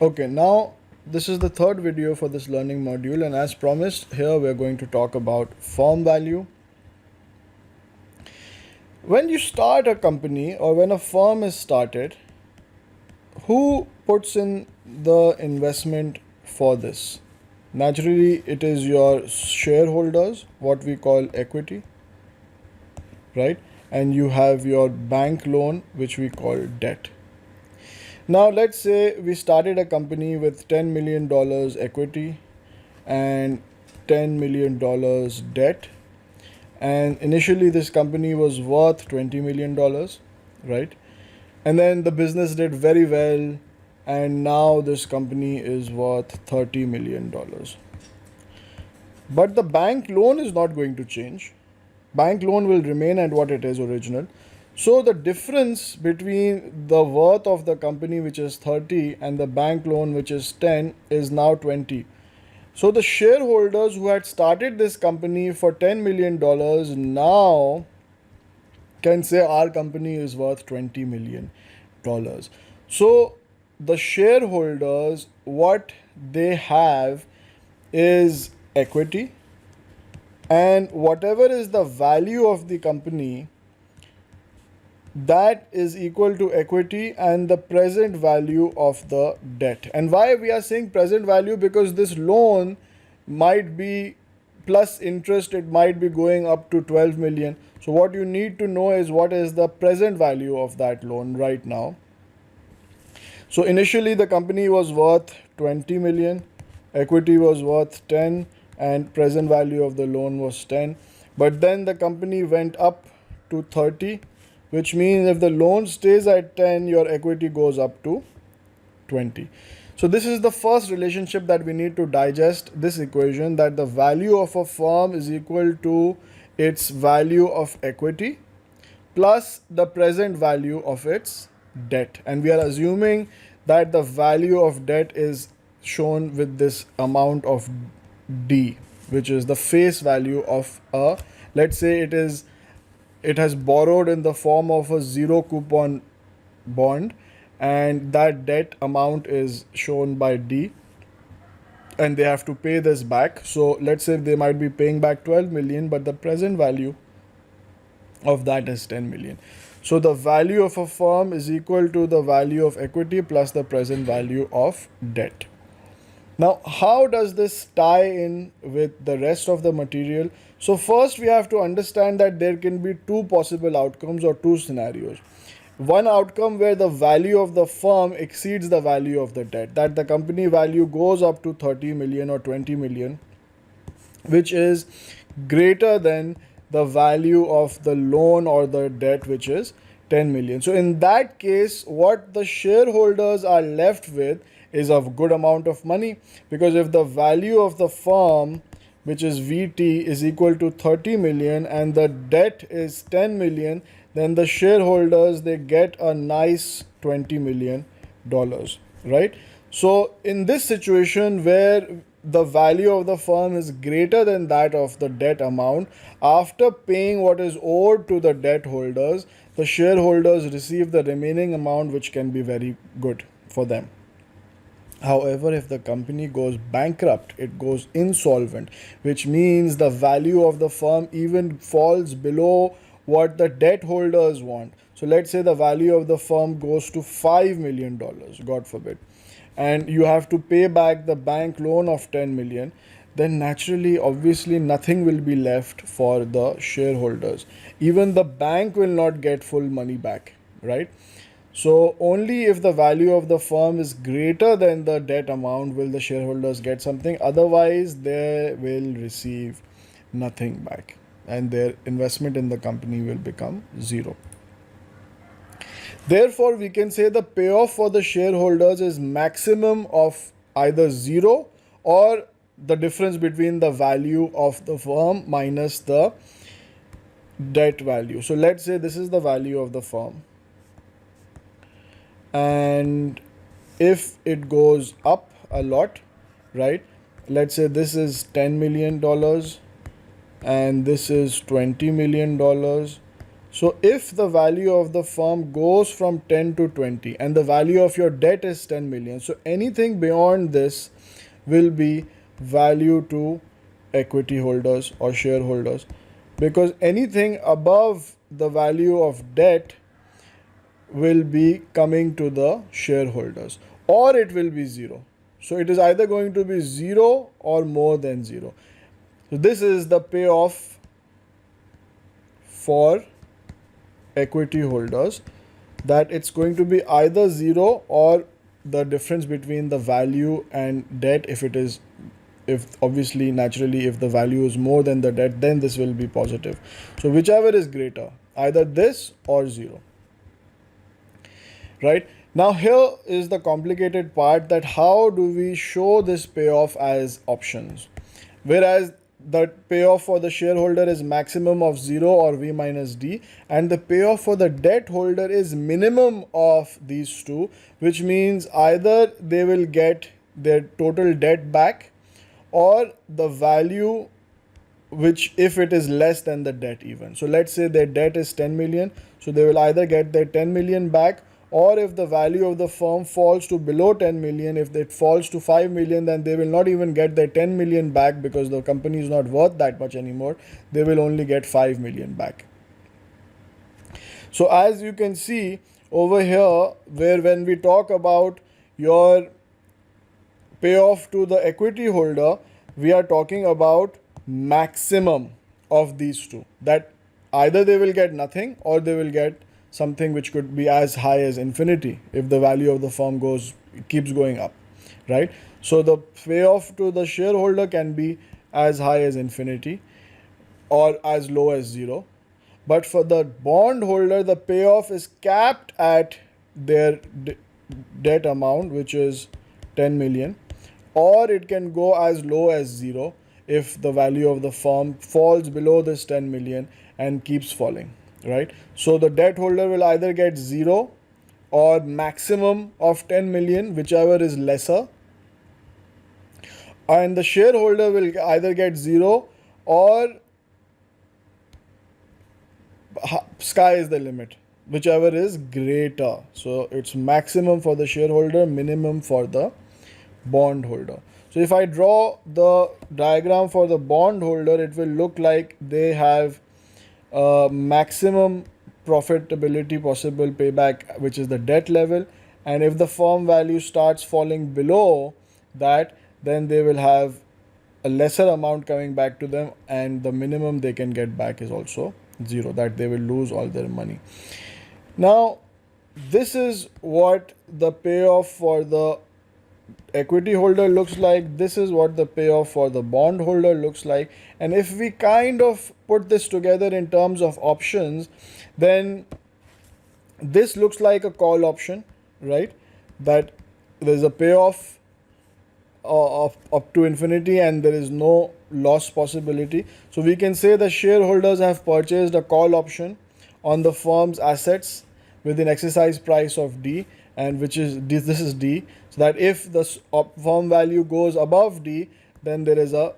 Okay, now this is the third video for this learning module, and as promised, here we're going to talk about firm value. When you start a company or when a firm is started, who puts in the investment for this? Naturally, it is your shareholders, what we call equity, right? And you have your bank loan, which we call debt. Now, let's say we started a company with $10 million equity and $10 million debt. And initially, this company was worth $20 million, right? And then the business did very well, and now this company is worth $30 million. But the bank loan is not going to change. Bank loan will remain at what it is original. So the difference between the worth of the company, which is 30, and the bank loan, which is 10, is now 20. So the shareholders who had started this company for $10 million now can say our company is worth $20 million. So the shareholders, what they have is equity, and whatever is the value of the company, that is equal to equity and the present value of the debt. And why we are saying present value? Because this loan might be plus interest, it might be going up to 12 million. So what you need to know is what is the present value of that loan right now. So initially the company was worth 20 million, equity was worth 10, and present value of the loan was 10. But then the company went up to 30, which means if the loan stays at 10, your equity goes up to 20. So this is the first relationship that we need to digest this equation, that the value of a firm is equal to its value of equity plus the present value of its debt. And we are assuming that the value of debt is shown with this amount of D, which is the face value of a, let's say it has borrowed in the form of a zero coupon bond, and that debt amount is shown by D, and they have to pay this back. So let's say they might be paying back 12 million, but the present value of that is 10 million. So the value of a firm is equal to the value of equity plus the present value of debt. Now, how does this tie in with the rest of the material? So first we have to understand that there can be two possible outcomes or two scenarios. One outcome where the value of the firm exceeds the value of the debt, that the company value goes up to 30 million or 20 million, which is greater than the value of the loan or the debt, which is 10 million. So in that case, what the shareholders are left with is a good amount of money, because if the value of the firm, which is VT, is equal to 30 million and the debt is 10 million, then the shareholders, they get a nice $20 million, right? So in this situation where the value of the firm is greater than that of the debt amount, after paying what is owed to the debt holders, the shareholders receive the remaining amount, which can be very good for them. However, if the company goes bankrupt, it goes insolvent, which means the value of the firm even falls below what the debt holders want. So let's say the value of the firm goes to $5 million, God forbid, and you have to pay back the bank loan of 10 million, then naturally, obviously, nothing will be left for the shareholders. Even the bank will not get full money back, right? So only if the value of the firm is greater than the debt amount will the shareholders get something. Otherwise, they will receive nothing back, and their investment in the company will become zero. Therefore, we can say the payoff for the shareholders is maximum of either zero or the difference between the value of the firm minus the debt value. So let's say this is the value of the firm, and if it goes up a lot, right, let's say this is $10 million and this is $20 million, So if the value of the firm goes from 10 to 20 and the value of your debt is 10 million, so anything beyond this will be value to equity holders or shareholders, because anything above the value of debt will be coming to the shareholders, or it will be zero. So it is either going to be zero or more than zero. So this is the payoff for equity holders, that it's going to be either zero or the difference between the value and debt. If obviously naturally if the value is more than the debt, then this will be positive. So whichever is greater, either this or zero. Right now, here is the complicated part, that how do we show this payoff as options, whereas the payoff for the shareholder is maximum of 0 or v minus d, and the payoff for the debt holder is minimum of these two, which means either they will get their total debt back or the value, which if it is less than the debt even. So let's say their debt is 10 million, so they will either get their 10 million back, or if the value of the firm falls to below 10 million, if it falls to 5 million, then they will not even get their 10 million back, because the company is not worth that much anymore. They will only get 5 million back. So as you can see over here, where when we talk about your payoff to the equity holder, we are talking about maximum of these two, that either they will get nothing or they will get something which could be as high as infinity if the value of the firm keeps going up, right? So the payoff to the shareholder can be as high as infinity or as low as zero, but for the bond holder the payoff is capped at their debt amount, which is 10 million, or it can go as low as zero if the value of the firm falls below this 10 million and keeps falling, right? So the debt holder will either get zero or maximum of 10 million, whichever is lesser, and the shareholder will either get zero or sky is the limit, whichever is greater. So it's maximum for the shareholder, minimum for the bond holder. So if I draw the diagram for the bond holder, it will look like they have maximum profitability possible payback, which is the debt level, and if the firm value starts falling below that, then they will have a lesser amount coming back to them, and the minimum they can get back is also zero, that they will lose all their money. Now this is what the payoff for the equity holder looks like, this is what the payoff for the bond holder looks like, and if we kind of put this together in terms of options, then this looks like a call option, right? That there's a payoff of up to infinity and there is no loss possibility. So we can say the shareholders have purchased a call option on the firm's assets with an exercise price of D, and which is this is D, so that if the firm value goes above D, then there is a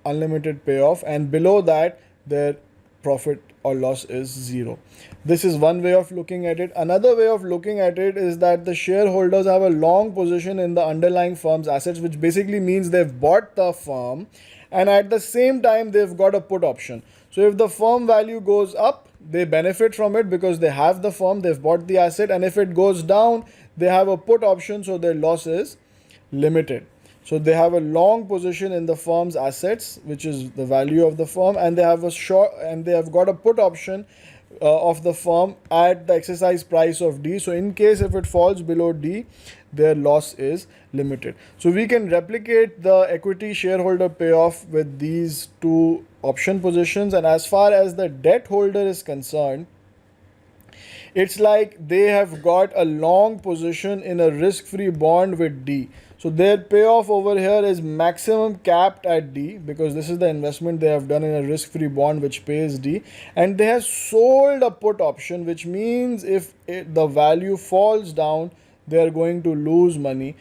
unlimited payoff, and below that their profit or loss is zero. This is one way of looking at it. Another way of looking at it is that the shareholders have a long position in the underlying firm's assets, which basically means they've bought the firm and at the same time they've got a put option. So if the firm value goes up, they benefit from it because they have the firm, they've bought the asset, and if it goes down, they have a put option, so their loss is limited. So they have a long position in the firm's assets, which is the value of the firm, and they have got a put option of the firm at the exercise price of D. So in case if it falls below D, their loss is limited. So we can replicate the equity shareholder payoff with these two option positions, and as far as the debt holder is concerned, it's like they have got a long position in a risk-free bond with D. So their payoff over here is maximum capped at D, because this is the investment they have done in a risk-free bond which pays D, and they have sold a put option, which means if the value falls down, they are going to lose money,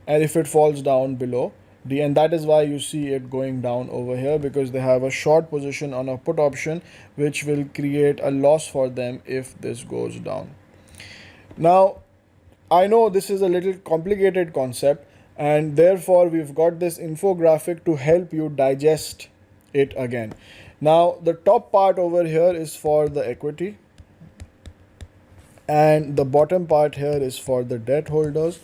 and if it falls down below D, and that is why you see it going down over here, because they have a short position on a put option, which will create a loss for them if this goes down. Now, I know this is a little complicated concept, and therefore we've got this infographic to help you digest it again. Now, the top part over here is for the equity, and the bottom part here is for the debt holders,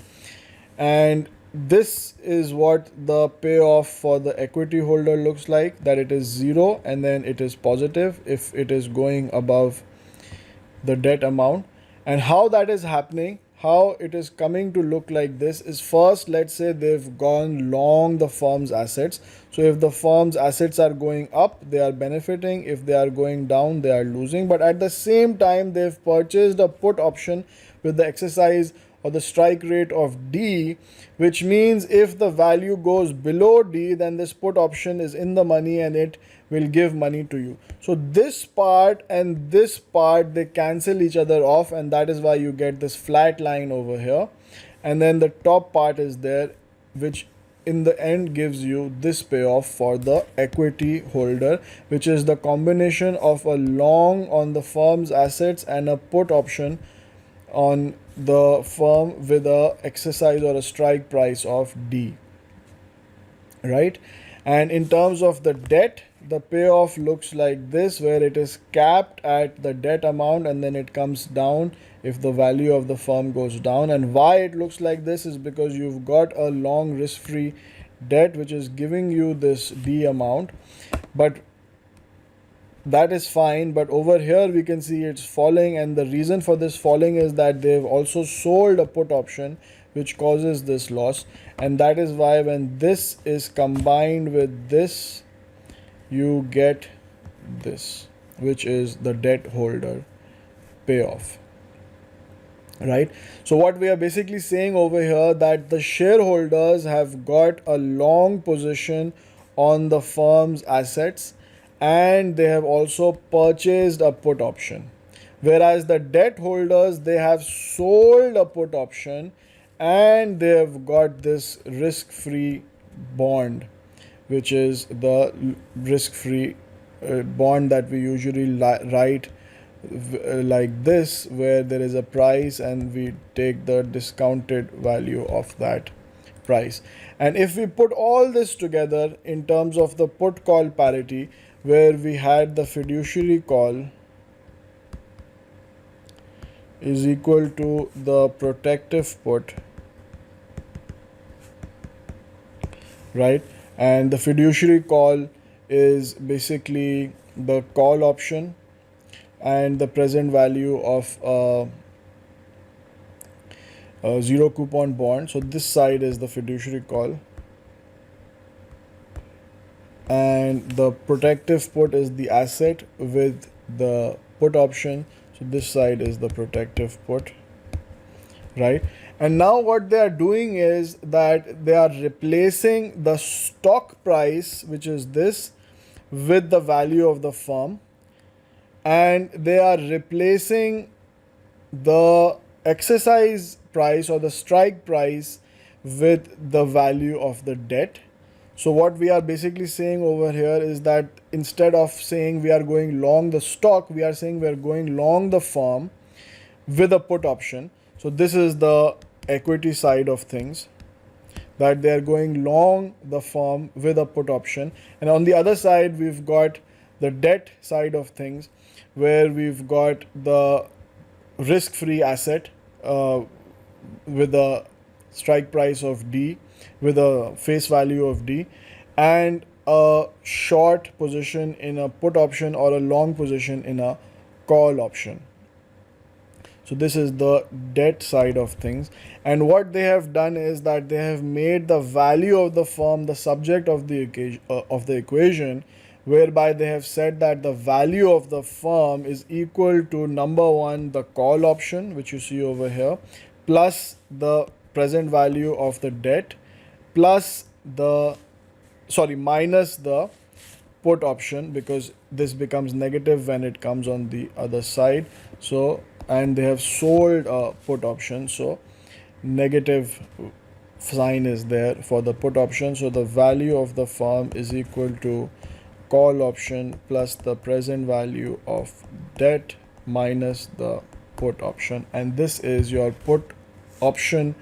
and this is what the payoff for the equity holder looks like, that it is 0 and then it is positive if it is going above the debt amount. And how that is happening, how it is coming to look like this is, first, let's say they've gone long the firm's assets. So if the firm's assets are going up, they are benefiting. If they are going down, they are losing. But at the same time, they've purchased a put option with the exercise or the strike rate of D, which means if the value goes below D, then this put option is in the money and it will give money to you. So this part and this part, they cancel each other off, and that is why you get this flat line over here. And then the top part is there, which in the end gives you this payoff for the equity holder, which is the combination of a long on the firm's assets and a put option on the firm with a exercise or a strike price of D, right? And in terms of the debt, the payoff looks like this, where it is capped at the debt amount and then it comes down if the value of the firm goes down. And why it looks like this is because you've got a long risk-free debt which is giving you this D amount, but that is fine. But over here we can see it's falling, and the reason for this falling is that they've also sold a put option which causes this loss, and that is why when this is combined with this, you get this, which is the debt holder payoff, right? So what we are basically saying over here, that the shareholders have got a long position on the firm's assets and they have also purchased a put option, whereas the debt holders, they have sold a put option and they have got this risk-free bond, which is the risk-free bond that we usually write like this, where there is a price and we take the discounted value of that price. And if we put all this together in terms of the put call parity, where we had the fiduciary call is equal to the protective put, right? And the fiduciary call is basically the call option and the present value of a zero coupon bond. So this side is the fiduciary call, and the protective put is the asset with the put option. So this side is the protective put, right? And now what they are doing is that they are replacing the stock price, which is this, with the value of the firm, and they are replacing the exercise price or the strike price with the value of the debt. So what we are basically saying over here is that instead of saying we are going long the stock, we are saying we are going long the firm with a put option. So this is the equity side of things, that they are going long the firm with a put option. And on the other side, we've got the debt side of things, where we've got the risk-free asset with a strike price of D, with a face value of D, and a short position in a put option or a long position in a call option. So this is the debt side of things. And what they have done is that they have made the value of the firm the subject of the equation, whereby they have said that the value of the firm is equal to, number one, the call option, which you see over here, plus the present value of the debt, plus the minus the put option, because this becomes negative when it comes on the other side. So, and they have sold a put option, so negative sign is there for the put option. So the value of the firm is equal to call option plus the present value of debt minus the put option, and this is your put option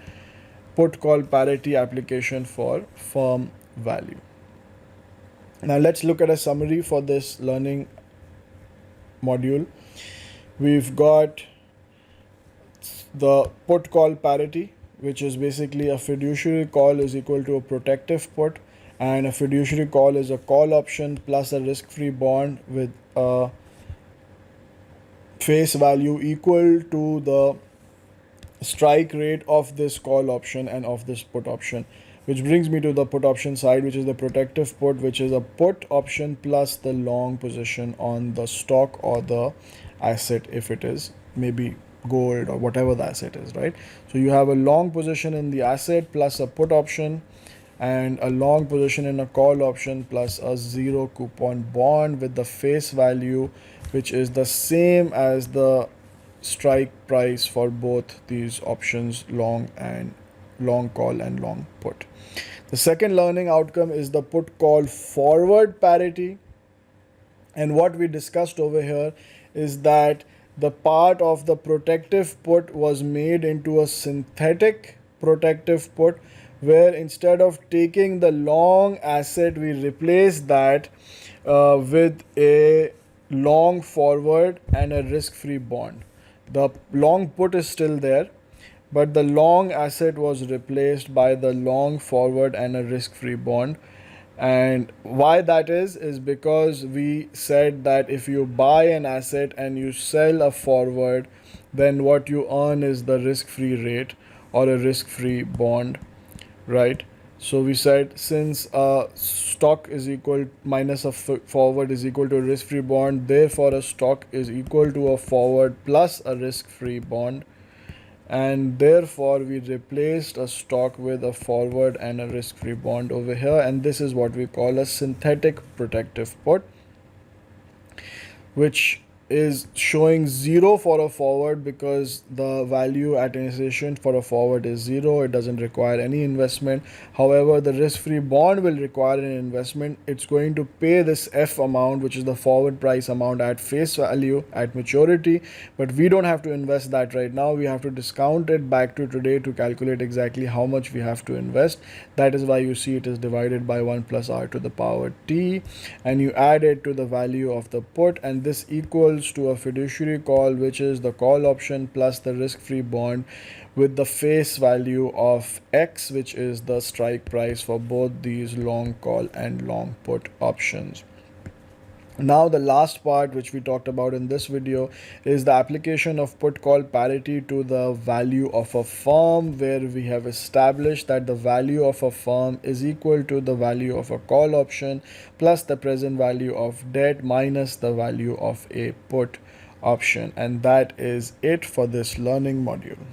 put call parity application for firm value. Now let's look at a summary for this learning module. We've got the put call parity, which is basically a fiduciary call is equal to a protective put, and a fiduciary call is a call option plus a risk-free bond with a face value equal to the strike rate of this call option and of this put option, which brings me to the put option side, which is the protective put, which is a put option plus the long position on the stock or the asset, if it is maybe gold or whatever the asset is, right? So you have a long position in the asset plus a put option, and a long position in a call option plus a zero coupon bond with the face value, which is the same as the strike price for both these options, long call and long put. The second learning outcome is the put call forward parity, and what we discussed over here is that the part of the protective put was made into a synthetic protective put, where instead of taking the long asset we replace that with a long forward and a risk-free bond. The long put is still there, but the long asset was replaced by the long forward and a risk-free bond. And why that is because we said that if you buy an asset and you sell a forward, then what you earn is the risk-free rate or a risk-free bond, right? So we said since a stock is equal minus a forward is equal to a risk-free bond, therefore a stock is equal to a forward plus a risk-free bond, and therefore we replaced a stock with a forward and a risk-free bond over here, and this is what we call a synthetic protective put, which is showing 0 for a forward because the value at initiation for a forward is 0. It doesn't require any investment. However, the risk-free bond will require an investment. It's going to pay this F amount, which is the forward price amount, at face value at maturity, but we don't have to invest that right now. We have to discount it back to today to calculate exactly how much we have to invest. That is why you see it is divided by 1 plus r to the power t, and you add it to the value of the put, and this equals to a fiduciary call, which is the call option plus the risk-free bond with the face value of X, which is the strike price for both these long call and long put options. Now the last part which we talked about in this video is the application of put call parity to the value of a firm, where we have established that the value of a firm is equal to the value of a call option plus the present value of debt minus the value of a put option. And that is it for this learning module.